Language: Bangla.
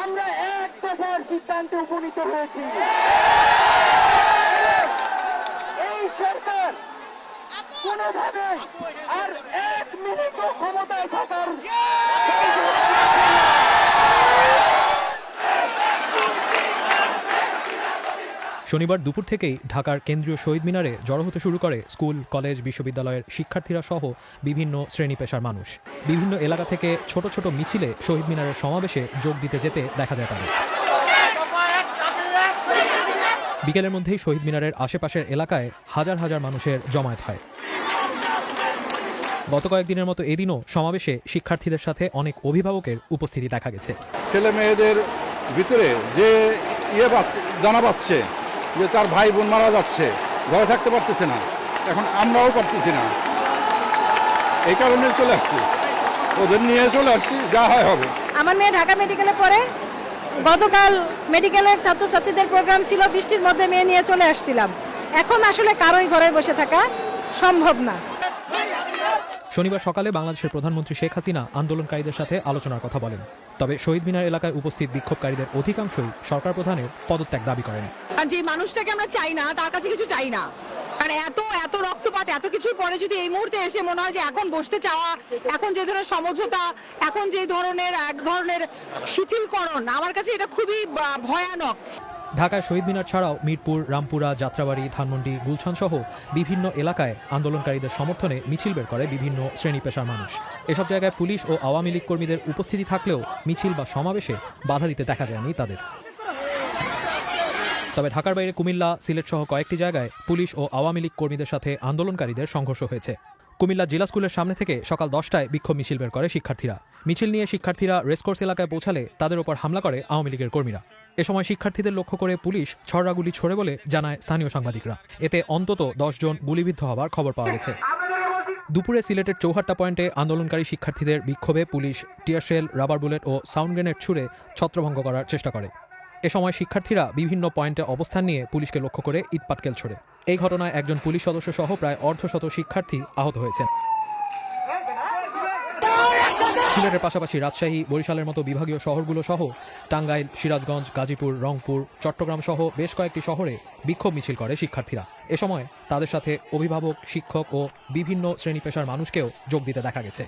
আমরা এক দফার সিদ্ধান্তে উপনীত হয়েছি। এই সরকার কোনোভাবে আর এক মিনিট ক্ষমতায় থাকার শনিবার দুপুর থেকেই ঢাকার কেন্দ্রীয় শহীদ মিনারে জড়ো হতে শুরু করে স্কুল, কলেজ, বিশ্ববিদ্যালয়ের শিক্ষার্থীরা সহ বিভিন্ন শ্রেণী পেশার মানুষ। বিভিন্ন এলাকা থেকে ছোট ছোট মিছিলে শহীদ মিনারের সমাবেশে যোগ দিতে যেতে দেখা যায় তাদের। বিকেলের মধ্যেই শহীদ মিনারের আশেপাশের এলাকায় হাজার হাজার মানুষের জমায়েত হয়। গত কয়েকদিনের মতো এদিনও সমাবেশে শিক্ষার্থীদের সাথে অনেক অভিভাবকের উপস্থিতি দেখা গেছে। ছেলে মেয়েদের ভিতরে যে জানা পাচ্ছে যে তার ভাই বোন মারা যাচ্ছে, ঘরে থাকতে পারতেছে না, এখন আমরাও পারতেছি না, এই কারণে চলে আসছি, ওদের নিয়ে চলে আসছি, যা হয় হবে। আমার মেয়ে ঢাকা মেডিকেলে পড়ে, গতকাল মেডিকেলের ছাত্রছাত্রীদের প্রোগ্রাম ছিল, বৃষ্টির মধ্যে মেয়ে নিয়ে চলে আসছিলাম। এখন আসলে কারোই ঘরে বসে থাকা সম্ভব না। শনিবার সকালে বাংলাদেশের প্রধানমন্ত্রী শেখ হাসিনা আন্দোলনকারীদের সাথে আলোচনার কথা বলেন। তবে শহীদ মিনার এলাকায় উপস্থিত বিক্ষোভকারীদের অধিকাংশই সরকার প্রধানের পদত্যাগ দাবি করেন। আর যে মানুষটাকে আমরা চাই না, তার কাছে কিছু চাই না। কারণ এত রক্তপাত, এত কিছুর পরে যদি এই মুহূর্তে এসে মনে হয় যে এখন বসতে চাওয়া, এখন যে ধরনের সমঝোতা, এখন যে ধরনের এক ধরনের শিথিলকরণ, আমার কাছে এটা খুবই ভয়ানক। ঢাকায় শহীদ মিনার ছাড়াও মিরপুর, রামপুরা, যাত্রাবাড়ি, ধানমন্ডি, গুলশান সহ বিভিন্ন এলাকায় আন্দোলনকারীদের সমর্থনে মিছিল বের করে বিভিন্ন শ্রেণী পেশার মানুষ। এসব জায়গায় পুলিশ ও আওয়ামী লীগ কর্মীদের উপস্থিতি থাকলেও মিছিল বা সমাবেশে বাধা দিতে দেখা যায়নি তাদের। তবে ঢাকার বাইরে কুমিল্লা, সিলেট সহ কয়েকটি জায়গায় পুলিশ ও আওয়ামী লীগ কর্মীদের সাথে আন্দোলনকারীদের সংঘর্ষ হয়েছে। কুমিল্লা জেলা স্কুলের সামনে থেকে সকাল 10টায় বিক্ষোভ মিছিল বের করে শিক্ষার্থীরা। মিছিল নিয়ে শিক্ষার্থীরা রেসকোর্স এলাকায় পৌঁছালে তাদের ওপর হামলা করে আওয়ামী লীগের কর্মীরা। এ সময় শিক্ষার্থীদের লক্ষ্য করে পুলিশ ছড়াগুলি ছোড়ে বলে জানায় স্থানীয় সাংবাদিকরা। এতে অন্তত 10 জন গুলিবিদ্ধ হওয়ার খবর পাওয়া গেছে। দুপুরে সিলেটের চৌহাট্টা পয়েন্টে আন্দোলনকারী শিক্ষার্থীদের বিক্ষোভে পুলিশ টিয়ারশেল, রাবার বুলেট ও সাউন্ড গ্রেনেড ছুড়ে ছত্রভঙ্গ করার চেষ্টা করে। এ সময় শিক্ষার্থীরা বিভিন্ন পয়েন্টে অবস্থান নিয়ে পুলিশকে লক্ষ্য করে ইটপাটকেল ছোড়ে। এই ঘটনায় একজন পুলিশ সদস্য সহ প্রায় অর্ধশত শিক্ষার্থী আহত হয়েছেন। সিলেটের পাশাপাশি রাজশাহী, বরিশালের মতো বিভাগীয় শহরগুলো সহ টাঙ্গাইল, সিরাজগঞ্জ, গাজীপুর, রংপুর, চট্টগ্রাম সহ বেশ কয়েকটি শহরে বিক্ষোভ মিছিল করে শিক্ষার্থীরা। এ সময় তাদের সাথে অভিভাবক, শিক্ষক ও বিভিন্ন শ্রেণী পেশার মানুষকেও যোগ দিতে দেখা গেছে।